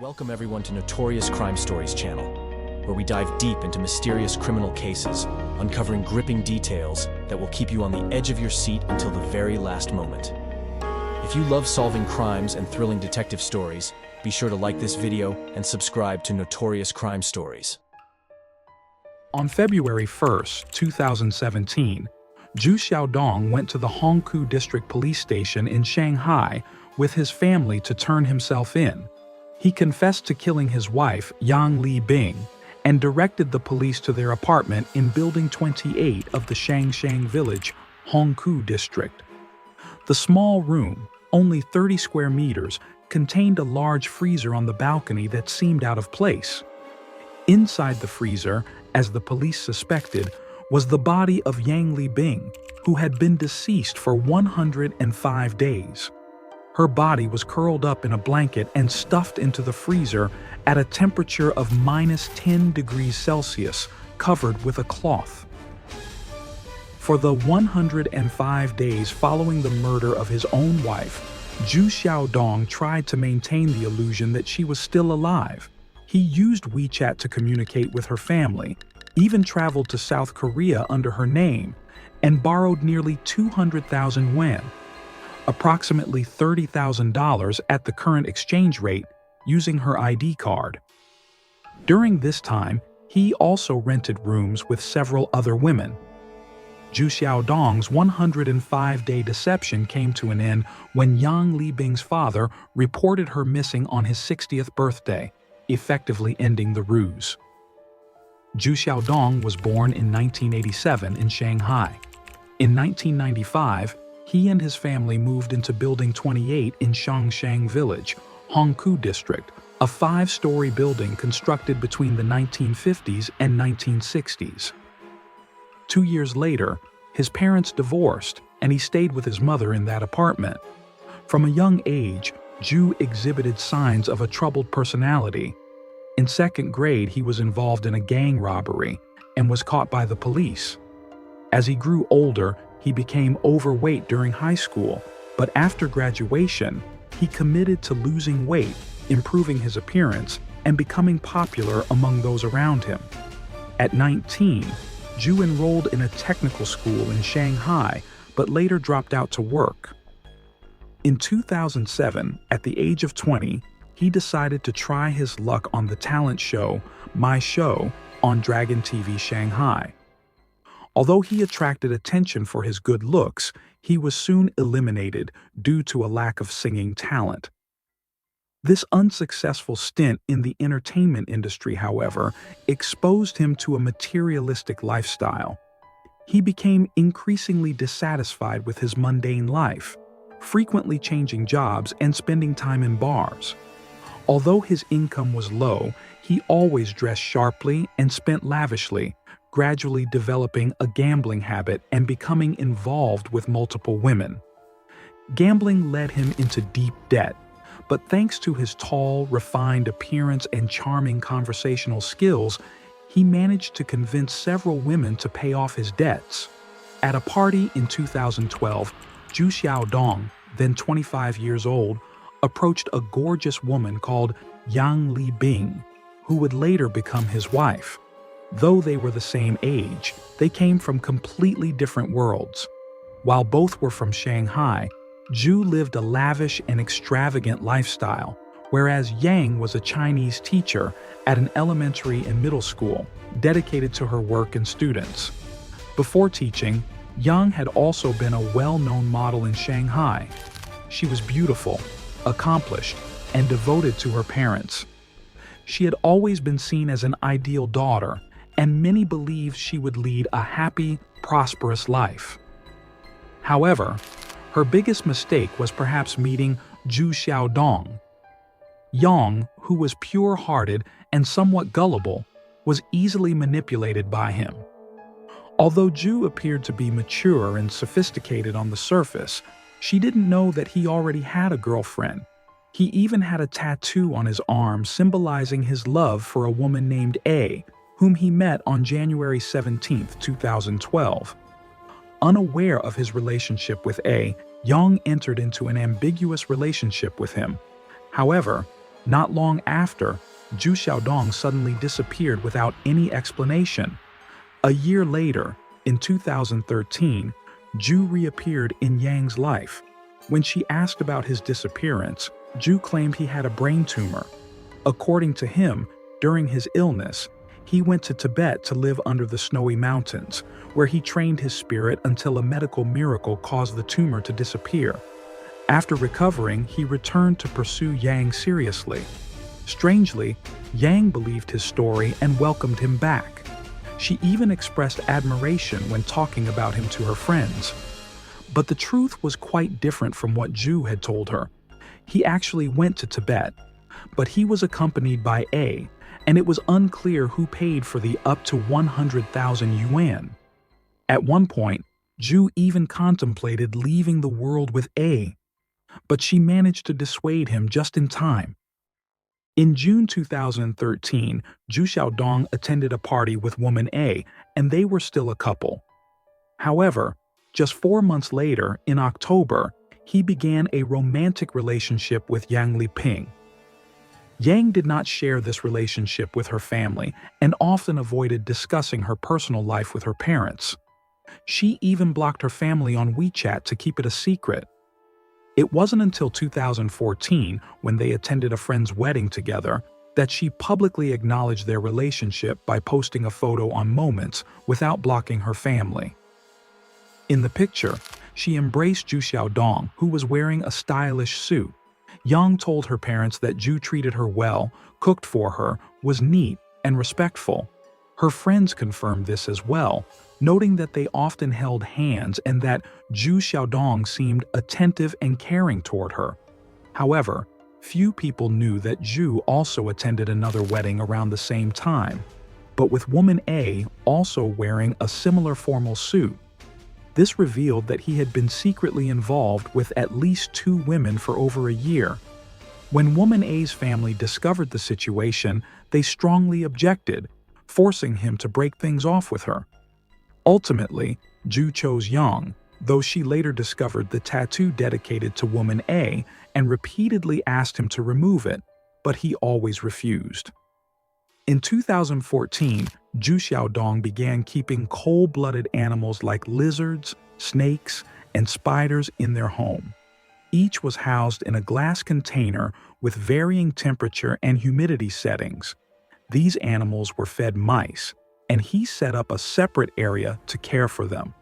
Welcome everyone to Notorious Crime Stories channel, where we dive deep into mysterious criminal cases, uncovering gripping details that will keep you on the edge of your seat until the very last moment. If you love solving crimes and thrilling detective stories, be sure to like this video and subscribe to Notorious Crime Stories. On February 1st, 2017, Zhu Xiaodong went to the Hongkou District Police Station in Shanghai with his family to turn himself in. He confessed to killing his wife, Yang Libing, and directed the police to their apartment in Building 28 of the Shangshang Village, Hongkou District. The small room, only 30 square meters, contained a large freezer on the balcony that seemed out of place. Inside the freezer, as the police suspected, was the body of Yang Libing, who had been deceased for 105 days. Her body was curled up in a blanket and stuffed into the freezer at a temperature of -10 degrees Celsius, covered with a cloth. For the 105 days following the murder of his own wife, Zhu Xiaodong tried to maintain the illusion that she was still alive. He used WeChat to communicate with her family, even traveled to South Korea under her name, and borrowed nearly 200,000 yuan, approximately $30,000 at the current exchange rate, using her ID card. During this time, he also rented rooms with several other women. Zhu Xiaodong's 105-day deception came to an end when Yang Libing's father reported her missing on his 60th birthday, effectively ending the ruse. Zhu Xiaodong was born in 1987 in Shanghai. In 1995, he and his family moved into Building 28 in Shangshang Village, Hongkou District, a 5-story building constructed between the 1950s and 1960s. 2 years later, his parents divorced, and he stayed with his mother in that apartment. From a young age, Zhu exhibited signs of a troubled personality. In 2nd grade, he was involved in a gang robbery and was caught by the police. As he grew older, he became overweight during high school, but after graduation, he committed to losing weight, improving his appearance, and becoming popular among those around him. At 19, Zhu enrolled in a technical school in Shanghai, but later dropped out to work. In 2007, at the age of 20, he decided to try his luck on the talent show My Show on Dragon TV Shanghai. Although he attracted attention for his good looks, he was soon eliminated due to a lack of singing talent. This unsuccessful stint in the entertainment industry, however, exposed him to a materialistic lifestyle. He became increasingly dissatisfied with his mundane life, frequently changing jobs and spending time in bars. Although his income was low, he always dressed sharply and spent lavishly, gradually developing a gambling habit and becoming involved with multiple women. Gambling led him into deep debt, but thanks to his tall, refined appearance and charming conversational skills, he managed to convince several women to pay off his debts. At a party in 2012, Zhu Xiaodong, then 25 years old, approached a gorgeous woman called Yang Libing, who would later become his wife. Though they were the same age, they came from completely different worlds. While both were from Shanghai, Zhu lived a lavish and extravagant lifestyle, whereas Yang was a Chinese teacher at an elementary and middle school, dedicated to her work and students. Before teaching, Yang had also been a well-known model in Shanghai. She was beautiful, accomplished, and devoted to her parents. She had always been seen as an ideal daughter, and many believed she would lead a happy, prosperous life. However, her biggest mistake was perhaps meeting Zhu Xiaodong. Yang, who was pure-hearted and somewhat gullible, was easily manipulated by him. Although Zhu appeared to be mature and sophisticated on the surface, she didn't know that he already had a girlfriend. He even had a tattoo on his arm symbolizing his love for a woman named A, whom he met on January 17, 2012. Unaware of his relationship with A, Yang entered into an ambiguous relationship with him. However, Not long after, Zhu Xiaodong suddenly disappeared without any explanation. A year later, in 2013, Zhu reappeared in Yang's life. When she asked about his disappearance, Zhu claimed he had a brain tumor. According to him, during his illness, he went to Tibet to live under the snowy mountains, where he trained his spirit until a medical miracle caused the tumor to disappear. After recovering, he returned to pursue Yang seriously. Strangely, Yang believed his story and welcomed him back. She even expressed admiration when talking about him to her friends. But the truth was quite different from what Zhu had told her. He actually went to Tibet, but he was accompanied by A, and it was unclear who paid for the up to 100,000 yuan. At one point, Zhu even contemplated leaving the world with A, but she managed to dissuade him just in time. In June 2013, Zhu Xiaodong attended a party with woman A, and they were still a couple. However, just 4 months later, in October, he began a romantic relationship with Yang Liping. Yang did not share this relationship with her family and often avoided discussing her personal life with her parents. She even blocked her family on WeChat to keep it a secret. It wasn't until 2014, when they attended a friend's wedding together, that she publicly acknowledged their relationship by posting a photo on Moments without blocking her family. In the picture, she embraced Zhu Xiaodong, who was wearing a stylish suit. Yang told her parents that Zhu treated her well, cooked for her, was neat and respectful. Her friends confirmed this as well, noting that they often held hands and that Zhu Xiaodong seemed attentive and caring toward her. However, few people knew that Zhu also attended another wedding around the same time, but with woman A also wearing a similar formal suit. This revealed that he had been secretly involved with at least 2 women for over a year. When woman A's family discovered the situation, they strongly objected, forcing him to break things off with her. Ultimately, Zhu chose Yang, though she later discovered the tattoo dedicated to woman A and repeatedly asked him to remove it, but he always refused. In 2014, Zhu Xiaodong began keeping cold-blooded animals like lizards, snakes, and spiders in their home. Each was housed in a glass container with varying temperature and humidity settings. These animals were fed mice, and he set up a separate area to care for them.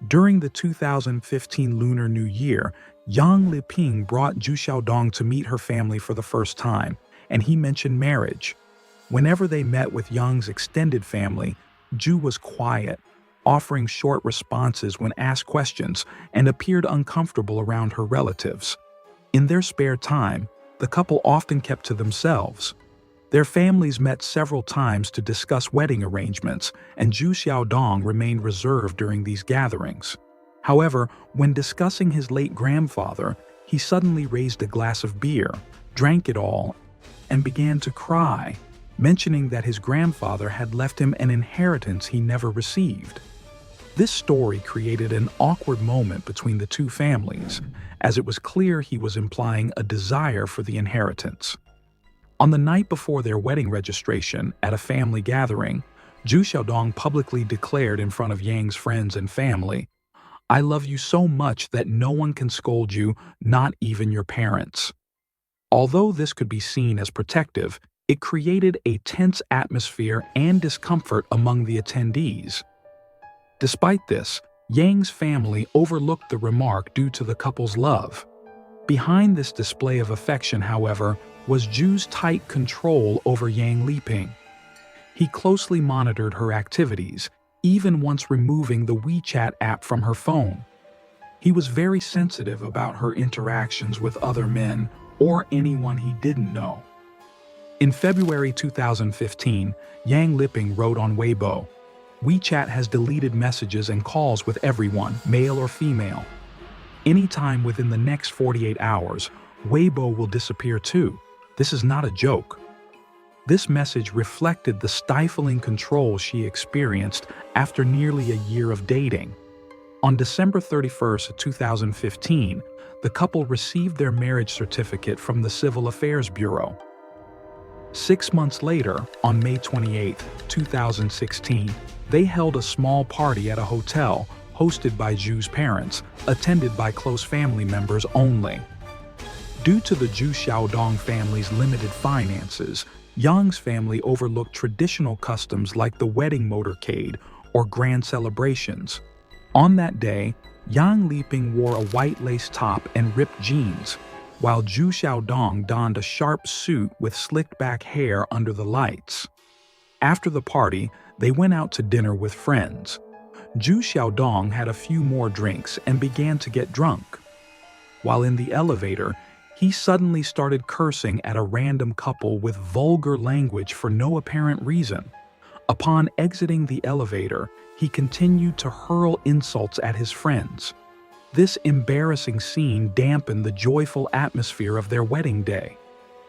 During the 2015 Lunar New Year, Yang Liping brought Zhu Xiaodong to meet her family for the first time, and he mentioned marriage. Whenever they met with Yang's extended family, Zhu was quiet, offering short responses when asked questions, and appeared uncomfortable around her relatives. In their spare time, the couple often kept to themselves. Their families met several times to discuss wedding arrangements, and Zhu Xiaodong remained reserved during these gatherings. However, when discussing his late grandfather, he suddenly raised a glass of beer, drank it all, and began to cry, mentioning that his grandfather had left him an inheritance he never received. This story created an awkward moment between the two families, as it was clear he was implying a desire for the inheritance. On the night before their wedding registration at a family gathering, Zhu Xiaodong publicly declared in front of Yang's friends and family, "I love you so much that no one can scold you, not even your parents." Although this could be seen as protective, it created a tense atmosphere and discomfort among the attendees. Despite this, Yang's family overlooked the remark due to the couple's love. Behind this display of affection, however, was Zhu's tight control over Yang Liping. He closely monitored her activities, even once removing the WeChat app from her phone. He was very sensitive about her interactions with other men or anyone he didn't know. In February 2015, Yang Liping wrote on Weibo, "WeChat has deleted messages and calls with everyone, male or female. Anytime within the next 48 hours, Weibo will disappear too. This is not a joke." This message reflected the stifling control she experienced after nearly a year of dating. On December 31, 2015, the couple received their marriage certificate from the Civil Affairs Bureau. 6 months later, on May 28, 2016, they held a small party at a hotel hosted by Zhu's parents, attended by close family members only. Due to the Zhu Xiaodong family's limited finances, Yang's family overlooked traditional customs like the wedding motorcade or grand celebrations. On that day, Yang Liping wore a white lace top and ripped jeans, while Zhu Xiaodong donned a sharp suit with slicked-back hair under the lights. After the party, they went out to dinner with friends. Zhu Xiaodong had a few more drinks and began to get drunk. While in the elevator, he suddenly started cursing at a random couple with vulgar language for no apparent reason. Upon exiting the elevator, he continued to hurl insults at his friends. This embarrassing scene dampened the joyful atmosphere of their wedding day.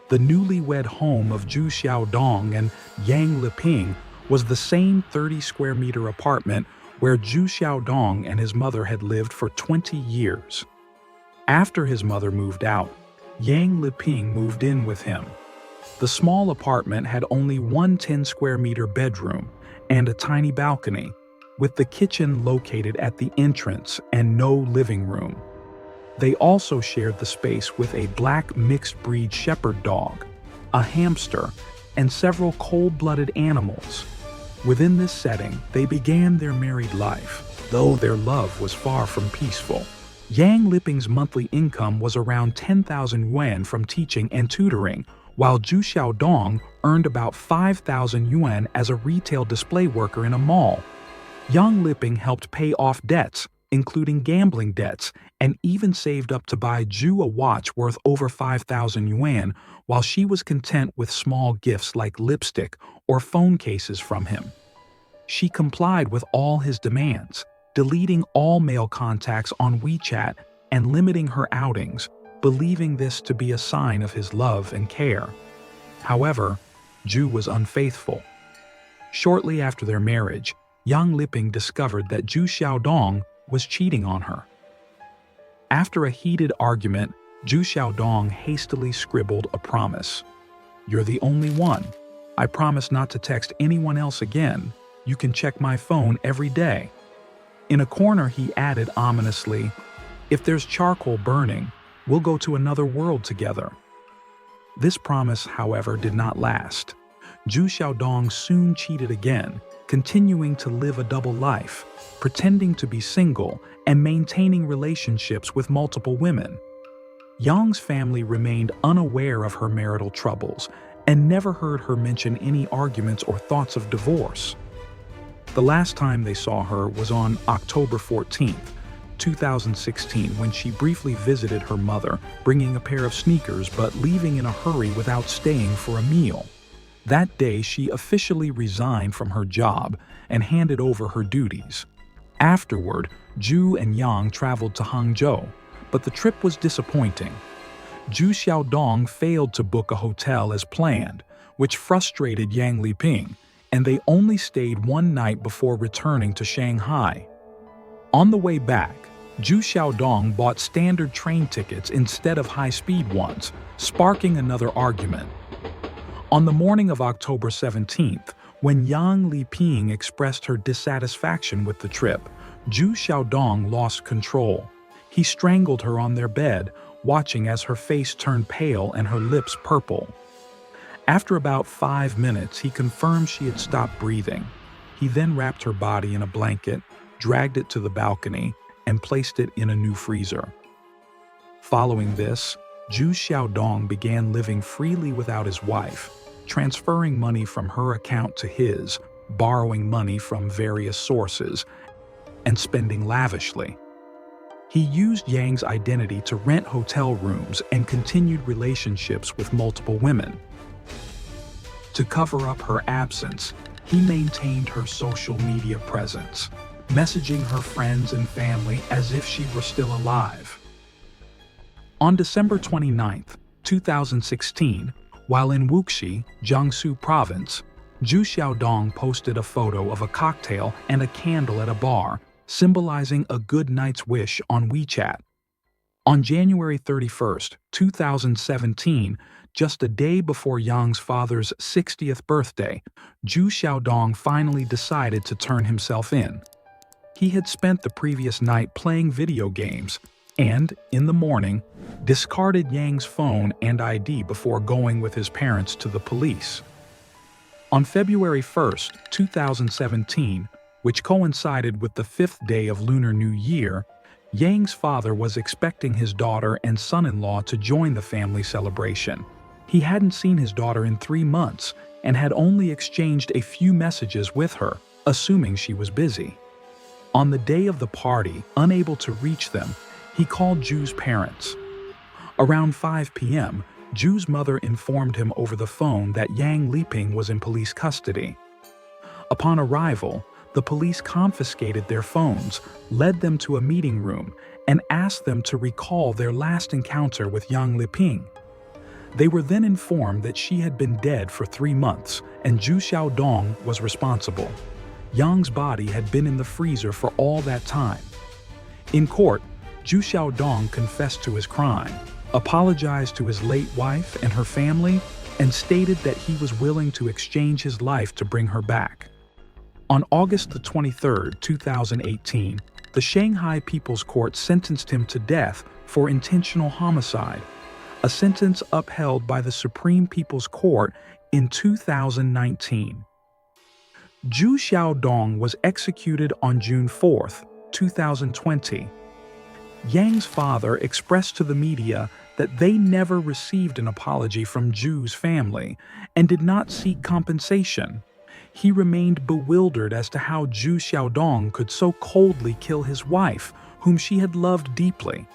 The newlywed home of Zhu Xiaodong and Yang Liping was the same 30-square-meter apartment where Zhu Xiaodong and his mother had lived for 20 years. After his mother moved out, Yang Liping moved in with him. The small apartment had only one 10-square-meter bedroom and a tiny balcony, with the kitchen located at the entrance and no living room. They also shared the space with a black mixed-breed shepherd dog, a hamster, and several cold-blooded animals. Within this setting, they began their married life, though their love was far from peaceful. Yang Liping's monthly income was around 10,000 yuan from teaching and tutoring, while Zhu Xiaodong earned about 5,000 yuan as a retail display worker in a mall. Yang Liping helped pay off debts, including gambling debts, and even saved up to buy Zhu a watch worth over 5,000 yuan, while she was content with small gifts like lipstick or phone cases from him. She complied with all his demands, deleting all male contacts on WeChat and limiting her outings, believing this to be a sign of his love and care. However, Zhu was unfaithful. Shortly after their marriage, Yang Liping discovered that Zhu Xiaodong was cheating on her. After a heated argument, Zhu Xiaodong hastily scribbled a promise. "You're the only one. I promise not to text anyone else again. You can check my phone every day." In a corner, he added ominously, "If there's charcoal burning, we'll go to another world together." This promise, however, did not last. Zhu Xiaodong soon cheated again, continuing to live a double life, pretending to be single and maintaining relationships with multiple women. Yang's family remained unaware of her marital troubles and never heard her mention any arguments or thoughts of divorce. The last time they saw her was on October 14, 2016, when she briefly visited her mother, bringing a pair of sneakers but leaving in a hurry without staying for a meal. That day, she officially resigned from her job and handed over her duties. Afterward, Zhu and Yang traveled to Hangzhou, but the trip was disappointing. Zhu Xiaodong failed to book a hotel as planned, which frustrated Yang Liping, and they only stayed one night before returning to Shanghai. On the way back, Zhu Xiaodong bought standard train tickets instead of high-speed ones, sparking another argument. On the morning of October 17th, when Yang Liping expressed her dissatisfaction with the trip, Zhu Xiaodong lost control. He strangled her on their bed, watching as her face turned pale and her lips purple. After about 5 minutes, he confirmed she had stopped breathing. He then wrapped her body in a blanket, dragged it to the balcony, and placed it in a new freezer. Following this, Zhu Xiaodong began living freely without his wife, transferring money from her account to his, borrowing money from various sources, and spending lavishly. He used Yang's identity to rent hotel rooms and continued relationships with multiple women. To cover up her absence, he maintained her social media presence, messaging her friends and family as if she were still alive. On December 29, 2016, while in Wuxi, Jiangsu Province, Zhu Xiaodong posted a photo of a cocktail and a candle at a bar, symbolizing a good night's wish on WeChat. On January 31, 2017, Just a day before Yang's father's 60th birthday, Zhu Xiaodong finally decided to turn himself in. He had spent the previous night playing video games and, in the morning, discarded Yang's phone and ID before going with his parents to the police. On February 1st, 2017, which coincided with the 5th day of Lunar New Year, Yang's father was expecting his daughter and son-in-law to join the family celebration. He hadn't seen his daughter in 3 months and had only exchanged a few messages with her, assuming she was busy. On the day of the party, unable to reach them, he called Zhu's parents. Around 5 p.m., Zhu's mother informed him over the phone that Yang Liping was in police custody. Upon arrival, the police confiscated their phones, led them to a meeting room, and asked them to recall their last encounter with Yang Liping. They were then informed that she had been dead for 3 months and Zhu Xiaodong was responsible. Yang's body had been in the freezer for all that time. In court, Zhu Xiaodong confessed to his crime, apologized to his late wife and her family, and stated that he was willing to exchange his life to bring her back. On August 23, 2018, the Shanghai People's Court sentenced him to death for intentional homicide, a sentence upheld by the Supreme People's Court in 2019. Zhu Xiaodong was executed on June 4, 2020. Yang's father expressed to the media that they never received an apology from Zhu's family and did not seek compensation. He remained bewildered as to how Zhu Xiaodong could so coldly kill his wife, whom she had loved deeply.